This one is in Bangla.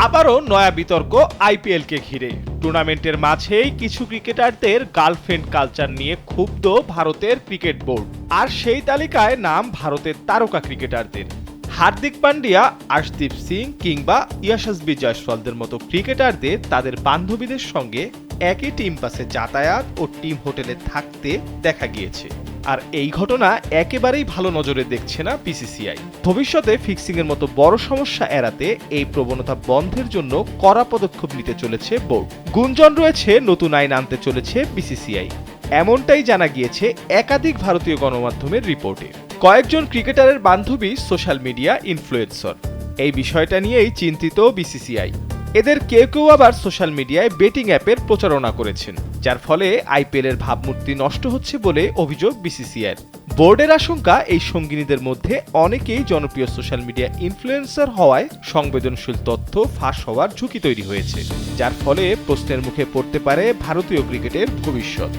আবারও নয়া বিতর্ক আইপিএলকে ঘিরে। টুর্নামেন্টের মাঝেই কিছু ক্রিকেটারদের গার্লফ্রেন্ড কালচার নিয়ে ক্ষুব্ধ ভারতের ক্রিকেট বোর্ড। আর সেই তালিকায় নাম ভারতের তারকা ক্রিকেটারদের। হার্দিক পান্ডিয়া, আর্শদীপ সিং কিংবা ইয়াশাসবি জয়সওয়ালদের মতো ক্রিকেটারদের তাদের বান্ধবীদের সঙ্গে একই টিম বাসে যাতায়াত ও টিম হোটেলে থাকতে দেখা গিয়েছে। আর এই ঘটনা একেবারেই ভালো নজরে দেখছে না বিসিসিআই। ভবিষ্যতে ফিক্সিং এর মতো বড় সমস্যা এড়াতে এই প্রবণতা বন্ধের জন্য কড়া পদক্ষেপ নিতে চলেছে বোর্ড। গুঞ্জন রয়েছে নতুন আইন আনতে চলেছে বিসিসিআই, এমনটাই জানা গিয়েছে একাধিক ভারতীয় গণমাধ্যমের রিপোর্টে। কয়েকজন ক্রিকেটারের বান্ধবী সোশ্যাল মিডিয়া ইনফ্লুয়েন্সার, এই বিষয়টা নিয়েই চিন্তিত বিসিসিআই। এদের কেউ কেউ আবার সোশ্যাল মিডিয়ায় বেটিং অ্যাপের প্রচারণা করেছেন, যার ফলে আইপিএল এর ভাবমূর্তি নষ্ট হচ্ছে বলে অভিযোগ বিসিসিআইয়ের। বোর্ডের আশঙ্কা, এই সঙ্গিনীদের মধ্যে অনেকেই জনপ্রিয় সোশ্যাল মিডিয়া ইনফ্লুয়েন্সার হওয়ায় সংবেদনশীল তথ্য ফাঁস হওয়ার ঝুঁকি তৈরি হয়েছে, যার ফলে প্রশ্নের মুখে পড়তে পারে ভারতীয় ক্রিকেটের ভবিষ্যৎ।